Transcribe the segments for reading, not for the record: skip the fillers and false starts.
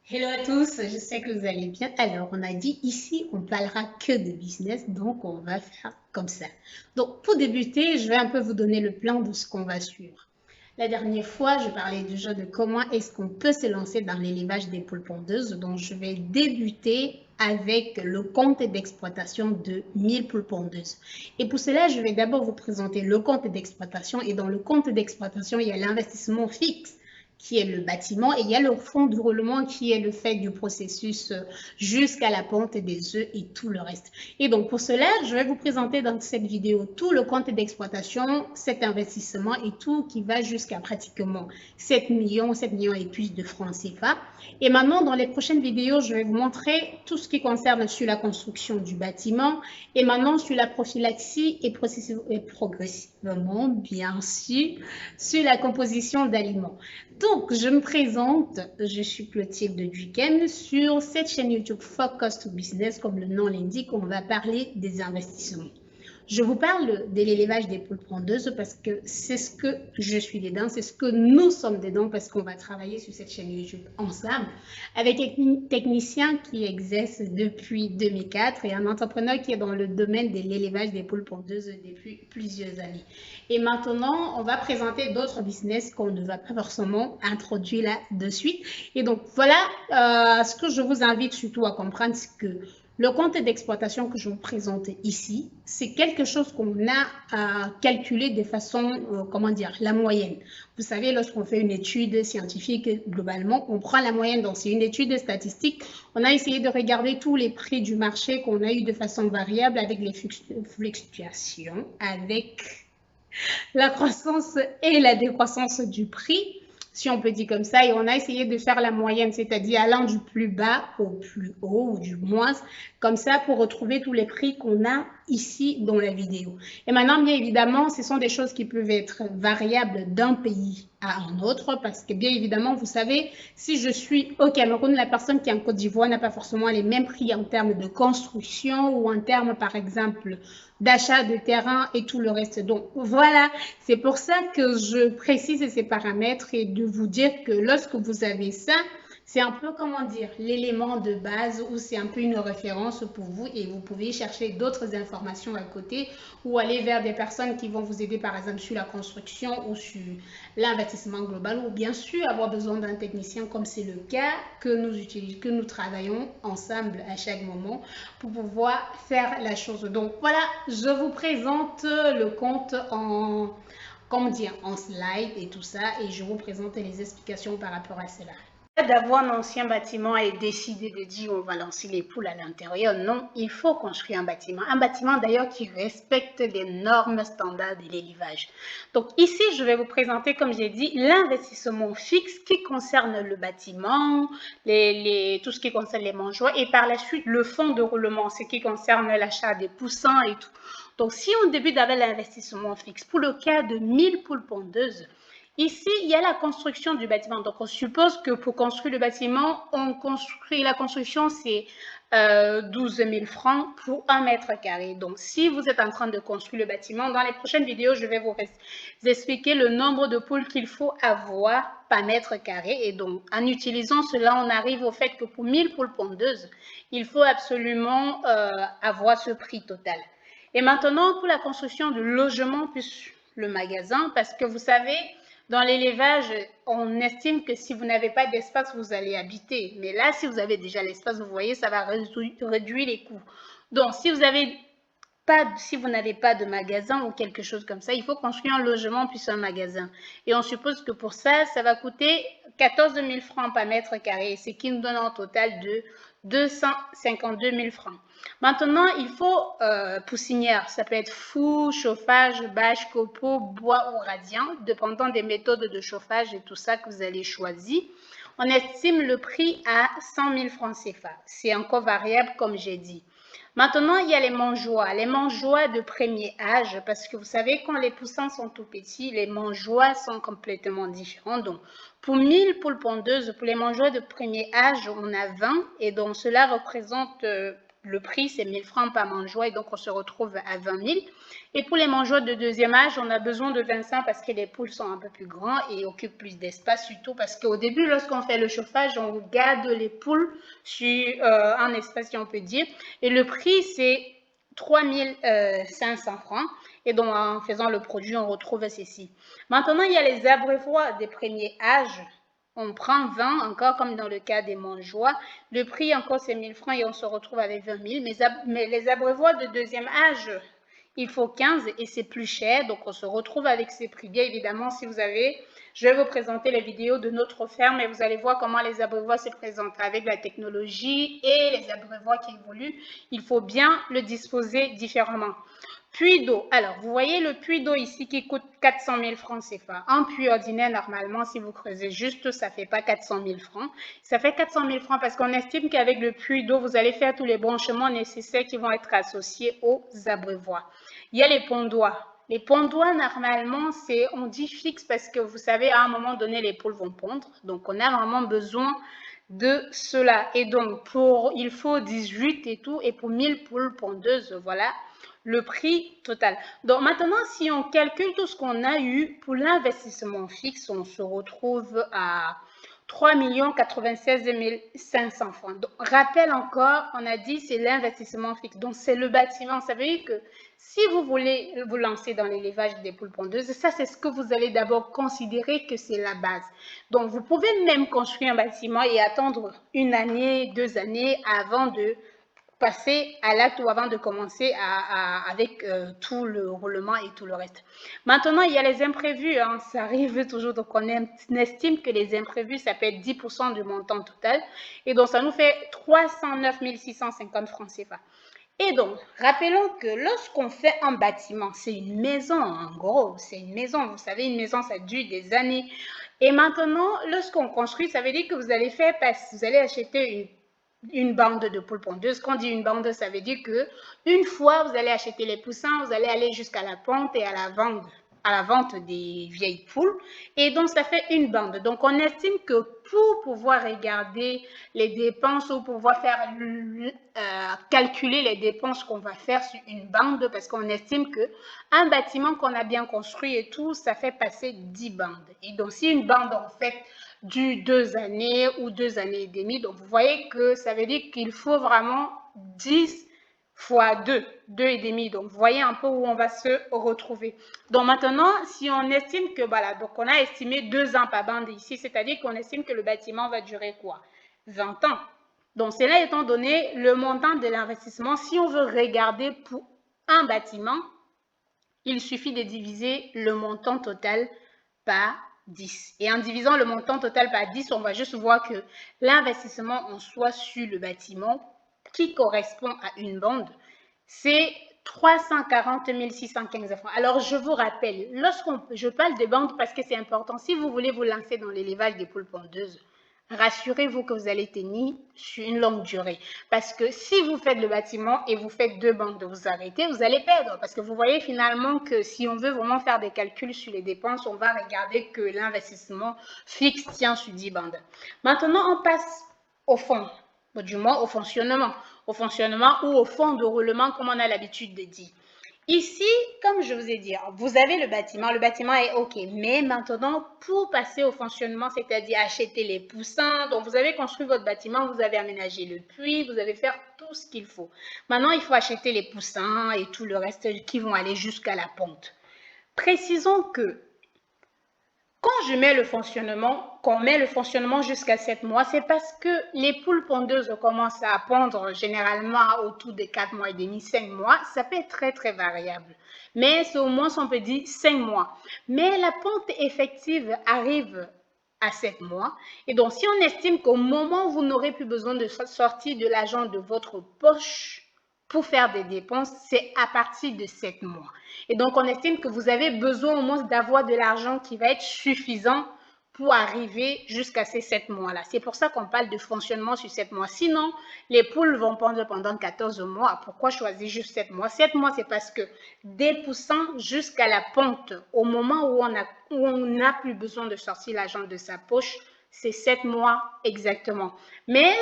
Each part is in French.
Hello à tous, je sais que vous allez bien. Alors, on a dit ici, on parlera que de business, donc on va faire comme ça. Donc, pour débuter, je vais un peu vous donner le plan de ce qu'on va suivre. La dernière fois, je parlais déjà de comment est-ce qu'on peut se lancer dans l'élevage des poules pondeuses. Donc, je vais débuter avec le compte d'exploitation de 1000 poules pondeuses. Et pour cela, je vais d'abord vous présenter le compte d'exploitation. Et dans le compte d'exploitation, il y a l'investissement fixe qui est le bâtiment, et il y a le fond de roulement qui est le fait du processus jusqu'à la ponte des œufs et tout le reste. Et donc pour cela, je vais vous présenter dans cette vidéo tout le compte d'exploitation, cet investissement et tout qui va jusqu'à pratiquement 7 millions et plus de francs CFA. Et maintenant, dans les prochaines vidéos, je vais vous montrer tout ce qui concerne sur la construction du bâtiment et maintenant sur la prophylaxie et progressivement, bien sûr, sur la composition d'aliments. Donc, je me présente, je suis Clotilde Duquesne. Sur cette chaîne YouTube Focus to Business, comme le nom l'indique, on va parler des investissements. Je vous parle de l'élevage des poules pondeuses parce que c'est ce que je suis dedans, c'est ce que nous sommes dedans parce qu'on va travailler sur cette chaîne YouTube ensemble avec un technicien qui exerce depuis 2004 et un entrepreneur qui est dans le domaine de l'élevage des poules pondeuses depuis plusieurs années. Et maintenant, on va présenter d'autres business qu'on ne va pas forcément introduire là de suite. Et donc, voilà ce que je vous invite surtout à comprendre, c'est que le compte d'exploitation que je vous présente ici, c'est quelque chose qu'on a à calculer de façon, comment dire, la moyenne. Vous savez, lorsqu'on fait une étude scientifique, globalement, on prend la moyenne. Donc, c'est une étude statistique. On a essayé de regarder tous les prix du marché qu'on a eu de façon variable avec les fluctuations, avec la croissance et la décroissance du prix, si on peut dire comme ça, et on a essayé de faire la moyenne, c'est-à-dire allant du plus bas au plus haut, ou du moins, comme ça, pour retrouver tous les prix qu'on a ici dans la vidéo. Et maintenant, bien évidemment, ce sont des choses qui peuvent être variables d'un pays à un autre, parce que bien évidemment, vous savez, si je suis au Cameroun, la personne qui est en Côte d'Ivoire n'a pas forcément les mêmes prix en termes de construction ou en termes, par exemple, d'achat de terrain et tout le reste. Donc voilà, c'est pour ça que je précise ces paramètres et de vous dire que lorsque vous avez ça, c'est un peu, comment dire, l'élément de base ou c'est un peu une référence pour vous et vous pouvez chercher d'autres informations à côté ou aller vers des personnes qui vont vous aider par exemple sur la construction ou sur l'investissement global ou bien sûr avoir besoin d'un technicien comme c'est le cas que nous travaillons ensemble à chaque moment pour pouvoir faire la chose. Donc voilà, je vous présente le compte en, comment dire, en slide et tout ça et je vous présente les explications par rapport à cela. D'avoir un ancien bâtiment et décider de dire on va lancer les poules à l'intérieur. Non, il faut construire un bâtiment. Un bâtiment d'ailleurs qui respecte les normes standards de l'élevage. Donc ici, je vais vous présenter, comme j'ai dit, l'investissement fixe qui concerne le bâtiment, tout ce qui concerne les mangeoires et par la suite le fonds de roulement, ce qui concerne l'achat des poussins et tout. Donc si on débute avec l'investissement fixe, pour le cas de 1000 poules pondeuses, ici, il y a la construction du bâtiment. Donc, on suppose que pour construire le bâtiment, on construit la construction, c'est 12 000 francs pour 1 mètre carré. Donc, si vous êtes en train de construire le bâtiment, dans les prochaines vidéos, je vais vous expliquer le nombre de poules qu'il faut avoir par mètre carré. Et donc, en utilisant cela, on arrive au fait que pour 1000 poules pondeuses, il faut absolument avoir ce prix total. Et maintenant, pour la construction du logement plus le magasin, parce que vous savez, dans l'élevage, on estime que si vous n'avez pas d'espace, vous allez habiter. Mais là, si vous avez déjà l'espace, vous voyez, ça va réduire les coûts. Donc, si vous n'avez pas de magasin ou quelque chose comme ça, il faut construire un logement puis un magasin. Et on suppose que pour ça, ça va coûter 14 000 francs par mètre carré, ce qui nous donne un total de 252 000 francs. Maintenant, il faut poussinière. Ça peut être fou, chauffage, bâche, copeaux, bois ou radiant, dépendant des méthodes de chauffage et tout ça que vous allez choisir. On estime le prix à 100 000 francs CFA. C'est encore variable, comme j'ai dit. Maintenant, il y a les mangeoires de premier âge, parce que vous savez, quand les poussins sont tout petits, les mangeoires sont complètement différents. Donc, pour 1000 poules pondeuses, pour les mangeoires de premier âge, on a 20, et donc cela représente le prix, c'est 1000 francs par mangeoire et donc on se retrouve à 20 000. Et pour les mangeoires de deuxième âge, on a besoin de 25 parce que les poules sont un peu plus grands et occupent plus d'espace, surtout parce qu'au début, lorsqu'on fait le chauffage, on garde les poules sur un espace, si on peut dire. Et le prix, c'est 3500 francs. Et donc, en faisant le produit, on retrouve ceci. Maintenant, il y a les abreuvoirs des premiers âges. On prend 20, encore comme dans le cas des mangeoires. Le prix, encore, c'est 1000 francs et on se retrouve avec 20 000. Mais les abreuvoirs de deuxième âge, il faut 15 et c'est plus cher. Donc, on se retrouve avec ces prix. Bien évidemment, si vous avez, je vais vous présenter les vidéos de notre ferme et vous allez voir comment les abreuvoirs se présentent avec la technologie et les abreuvoirs qui évoluent. Il faut bien le disposer différemment. Puits d'eau. Alors, vous voyez le puits d'eau ici qui coûte 400 000 francs CFA. Un puits ordinaire, normalement, si vous creusez juste, ça ne fait pas 400 000 francs. Ça fait 400 000 francs parce qu'on estime qu'avec le puits d'eau, vous allez faire tous les branchements nécessaires qui vont être associés aux abreuvoirs. Il y a les pondoirs. Les pondoirs, normalement, on dit fixe parce que vous savez, à un moment donné, les poules vont pondre. Donc, on a vraiment besoin de cela. Et donc, il faut 18 et tout. Et pour 1000 poules pondeuses, voilà le prix total. Donc maintenant, si on calcule tout ce qu'on a eu pour l'investissement fixe, on se retrouve à 3 96 500 francs. Donc, rappel encore, on a dit c'est l'investissement fixe. Donc, c'est le bâtiment. Ça veut dire que si vous voulez vous lancer dans l'élevage des poules pondeuses, ça, c'est ce que vous allez d'abord considérer que c'est la base. Donc, vous pouvez même construire un bâtiment et attendre 1 année, 2 années avant de passer à l'acte ou avant de commencer avec tout le roulement et tout le reste. Maintenant, il y a les imprévus, hein, ça arrive toujours, donc on estime que les imprévus, ça peut être 10% du montant total, et donc ça nous fait 309 650 francs CFA. Et donc, rappelons que lorsqu'on fait un bâtiment, c'est une maison, en gros, c'est une maison, vous savez, une maison, ça dure des années. Et maintenant, lorsqu'on construit, ça veut dire que vous allez acheter une bande de poules pondeuses. Quand on dit une bande, ça veut dire que une fois vous allez acheter les poussins, vous allez aller jusqu'à la ponte et à la vente des vieilles poules. Et donc, ça fait une bande. Donc, on estime que pour pouvoir regarder les dépenses ou pouvoir faire calculer les dépenses qu'on va faire sur une bande, parce qu'on estime qu'un bâtiment qu'on a bien construit et tout, ça fait passer 10 bandes. Et donc, si une bande, en fait, dure 2 années ou 2 années et demie. Donc, vous voyez que ça veut dire qu'il faut vraiment 10 fois 2, 2 et demi. Donc, vous voyez un peu où on va se retrouver. Donc, maintenant, si on estime que, voilà, donc on a estimé 2 ans par bande ici, c'est-à-dire qu'on estime que le bâtiment va durer quoi? 20 ans. Donc, cela étant donné le montant de l'investissement, si on veut regarder pour un bâtiment, il suffit de diviser le montant total par 10. Et en divisant le montant total par 10, on va juste voir que l'investissement en soi sur le bâtiment, qui correspond à une bande, c'est 340 615 francs. Alors, je vous rappelle, je parle de bande parce que c'est important. Si vous voulez vous lancer dans l'élevage des poules pondeuses, rassurez-vous que vous allez tenir sur une longue durée. Parce que si vous faites le bâtiment et vous faites 2 bandes, vous arrêtez, vous allez perdre. Parce que vous voyez finalement que si on veut vraiment faire des calculs sur les dépenses, on va regarder que l'investissement fixe tient sur 10 bandes. Maintenant, on passe au fond, du moins au fonctionnement ou au fond de roulement, comme on a l'habitude de dire. Ici, comme je vous ai dit, vous avez le bâtiment est OK, mais maintenant, pour passer au fonctionnement, c'est-à-dire acheter les poussins, donc vous avez construit votre bâtiment, vous avez aménagé le puits, vous avez fait tout ce qu'il faut. Maintenant, il faut acheter les poussins et tout le reste qui vont aller jusqu'à la ponte. Précisons que quand je mets le fonctionnement, qu'on met le fonctionnement jusqu'à 7 mois, c'est parce que les poules pondeuses commencent à pondre généralement autour de 4 mois et demi, 5 mois. Ça peut être très, très variable. Mais c'est au moins, on peut dire 5 mois. Mais la ponte effective arrive à 7 mois. Et donc, si on estime qu'au moment où vous n'aurez plus besoin de sortir de l'argent de votre poche pour faire des dépenses, c'est à partir de 7 mois. Et donc, on estime que vous avez besoin au moins d'avoir de l'argent qui va être suffisant pour arriver jusqu'à ces 7 mois-là. C'est pour ça qu'on parle de fonctionnement sur 7 mois. Sinon, les poules vont pondre pendant 14 mois. Pourquoi choisir juste 7 mois? 7 mois, c'est parce que des poussins jusqu'à la ponte, au moment où on n'a plus besoin de sortir l'argent de sa poche, c'est 7 mois exactement. Mais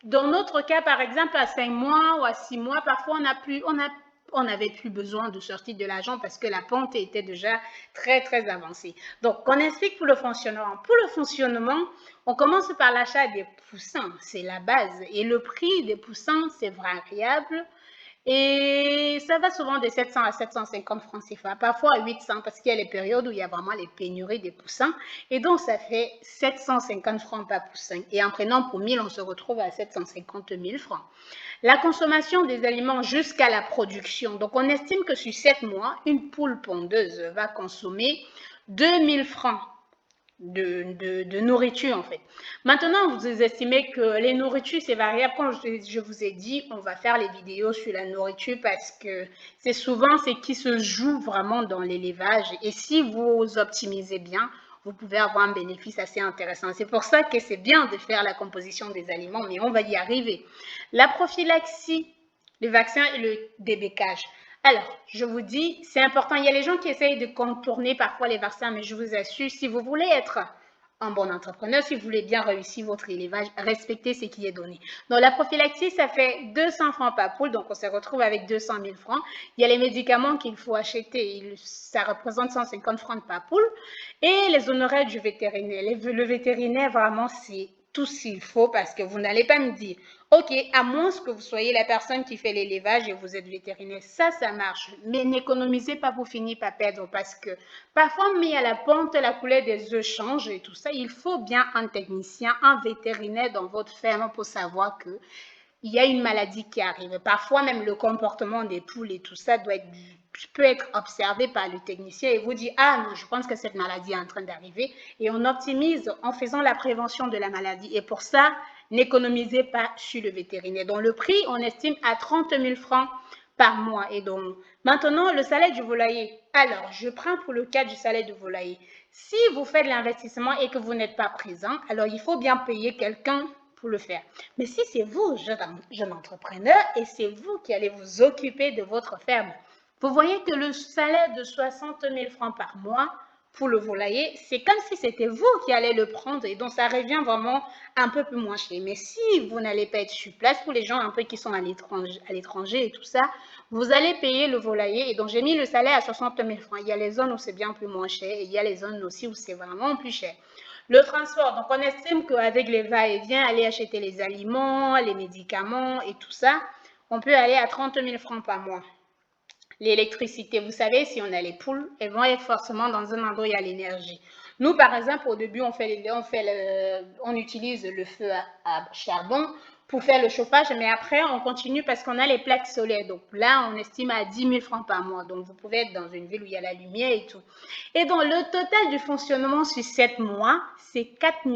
Dans notre cas, par exemple, à 5 mois ou à 6 mois, parfois on n'avait plus besoin de sortir de l'argent parce que la pente était déjà très, très avancée. Donc, on explique pour le fonctionnement. Pour le fonctionnement, on commence par l'achat des poussins, c'est la base. Et le prix des poussins, c'est variable. Et ça va souvent de 700 à 750 francs CFA, parfois à 800 parce qu'il y a les périodes où il y a vraiment les pénuries des poussins. Et donc, ça fait 750 francs par poussin. Et en prenant pour 1000, on se retrouve à 750 000 francs. La consommation des aliments jusqu'à la production. Donc, on estime que sur 7 mois, une poule pondeuse va consommer 2000 francs de nourriture en fait. Maintenant, vous estimez que les nourritures, c'est variable. Comme je vous ai dit, on va faire les vidéos sur la nourriture parce que c'est souvent ce qui se joue vraiment dans l'élevage. Et si vous optimisez bien, vous pouvez avoir un bénéfice assez intéressant. C'est pour ça que c'est bien de faire la composition des aliments, mais on va y arriver. La prophylaxie, le vaccin et le débécage. Alors, je vous dis, c'est important. Il y a les gens qui essayent de contourner parfois les vaccins, mais je vous assure, si vous voulez être un bon entrepreneur, si vous voulez bien réussir votre élevage, respectez ce qui est donné. Donc, la prophylaxie, ça fait 200 francs par poule, donc on se retrouve avec 200 000 francs. Il y a les médicaments qu'il faut acheter, ça représente 150 francs par poule. Et les honoraires du vétérinaire. Le vétérinaire, vraiment, c'est tout s'il faut parce que vous n'allez pas me dire, ok, à moins que vous soyez la personne qui fait l'élevage et vous êtes vétérinaire, ça marche. Mais n'économisez pas pour finir par perdre parce que parfois, mis à la pente, la couleur des œufs change et tout ça. Il faut bien un technicien, un vétérinaire dans votre ferme pour savoir que il y a une maladie qui arrive. Parfois, même le comportement des poules et tout ça peut être observé par le technicien et vous dire, ah non, je pense que cette maladie est en train d'arriver. Et on optimise en faisant la prévention de la maladie. Et pour ça, n'économisez pas sur le vétérinaire. Donc, le prix, on estime à 30 000 francs par mois. Et donc, maintenant, le salaire du volailler. Alors, je prends pour le cas du salaire du volailler. Si vous faites l'investissement et que vous n'êtes pas présent, alors il faut bien payer quelqu'un pour le faire. Mais si c'est vous, jeune entrepreneur, et c'est vous qui allez vous occuper de votre ferme, vous voyez que le salaire de 60 000 francs par mois pour le volailler, c'est comme si c'était vous qui allez le prendre et donc ça revient vraiment un peu plus moins cher. Mais si vous n'allez pas être sur place, pour les gens un peu qui sont à l'étranger et tout ça, vous allez payer le volailler et donc j'ai mis le salaire à 60 000 francs. Il y a les zones où c'est bien plus moins cher et il y a les zones aussi où c'est vraiment plus cher. Le transport, donc on estime qu'avec les va-et-vient, aller acheter les aliments, les médicaments et tout ça, on peut aller à 30 000 francs par mois. L'électricité, vous savez, si on a les poules, elles vont être forcément dans un endroit où il y a l'énergie. Nous, par exemple, au début, on utilise le feu à charbon pour faire le chauffage, mais après, on continue parce qu'on a les plaques solaires. Donc là, on estime à 10 000 francs par mois. Donc, vous pouvez être dans une ville où il y a la lumière et tout. Et donc, le total du fonctionnement sur 7 mois, c'est 4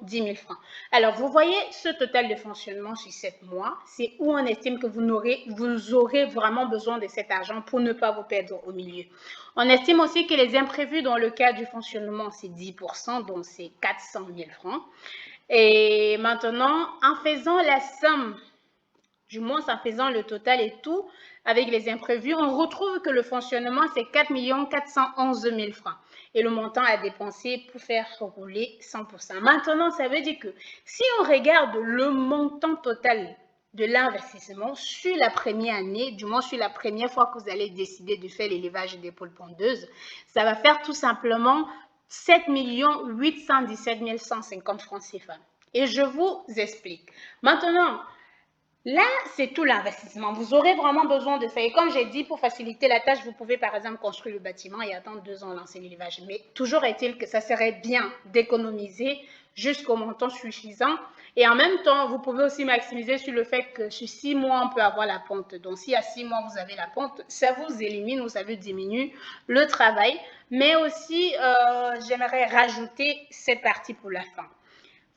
10 000 francs. Alors, vous voyez, ce total de fonctionnement sur 7 mois, c'est où on estime que vous aurez vraiment besoin de cet argent pour ne pas vous perdre au milieu. On estime aussi que les imprévus dans le cas du fonctionnement, c'est 10%, donc c'est 400 000 francs. Et maintenant, en faisant la somme, du moins en faisant le total et tout, avec les imprévus, on retrouve que le fonctionnement, c'est 4 411 000 francs. Et le montant à dépenser pour faire rouler 100%. Maintenant, ça veut dire que si on regarde le montant total de l'investissement sur la première année, du moins sur la première fois que vous allez décider de faire l'élevage des poules pondeuses, ça va faire tout simplement 7 817 150 francs CFA. Et je vous explique. Maintenant, là, c'est tout l'investissement. Vous aurez vraiment besoin de faire. Et comme j'ai dit, pour faciliter la tâche, vous pouvez par exemple construire le bâtiment et attendre 2 ans lancer l'élevage. Mais toujours est-il que ça serait bien d'économiser jusqu'au montant suffisant. Et en même temps, vous pouvez aussi maximiser sur le fait que sur 6 mois, on peut avoir la pente. Donc, si à 6 mois, vous avez la pente, ça vous élimine ou ça vous diminue le travail. Mais aussi, j'aimerais rajouter cette partie pour la fin.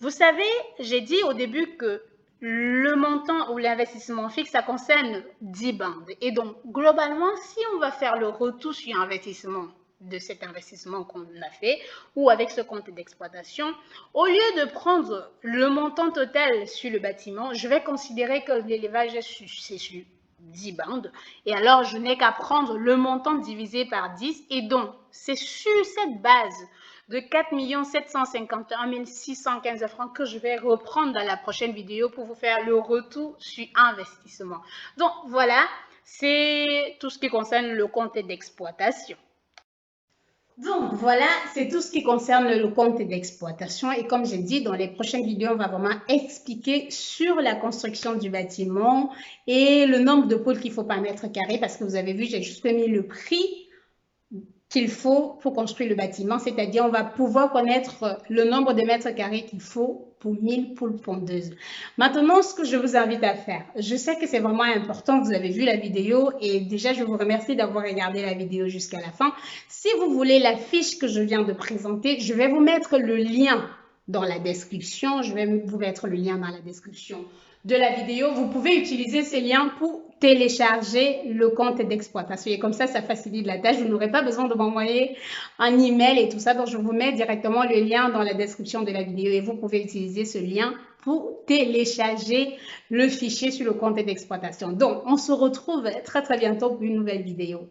Vous savez, j'ai dit au début que le montant ou l'investissement fixe, ça concerne 10 bandes. Et donc, globalement, si on va faire le retour sur investissement de cet investissement qu'on a fait ou avec ce compte d'exploitation, au lieu de prendre le montant total sur le bâtiment, je vais considérer que l'élevage c'est sur 10 bandes. Et alors, je n'ai qu'à prendre le montant divisé par 10. Et donc, c'est sur cette base de 4 751 615 francs que je vais reprendre dans la prochaine vidéo pour vous faire le retour sur investissement. Donc voilà, c'est tout ce qui concerne le compte d'exploitation. Donc voilà, c'est tout ce qui concerne le compte d'exploitation. Et comme j'ai dit, dans les prochaines vidéos, on va vraiment expliquer sur la construction du bâtiment et le nombre de pôles qu'il faut par mètre carré, parce que vous avez vu, j'ai juste mis le prix qu'il faut pour construire le bâtiment, c'est-à-dire on va pouvoir connaître le nombre de mètres carrés qu'il faut pour 1000 poules pondeuses. Maintenant, ce que je vous invite à faire, je sais que c'est vraiment important, vous avez vu la vidéo et déjà je vous remercie d'avoir regardé la vidéo jusqu'à la fin. Si vous voulez la fiche que je viens de présenter, je vais vous mettre le lien dans la description, je vais vous mettre le lien dans la description de la vidéo. Vous pouvez utiliser ces liens pour télécharger le compte d'exploitation et comme ça facilite la tâche. Vous n'aurez pas besoin de m'envoyer un email et tout ça. Donc, je vous mets directement le lien dans la description de la vidéo et vous pouvez utiliser ce lien pour télécharger le fichier sur le compte d'exploitation. Donc, on se retrouve très bientôt pour une nouvelle vidéo.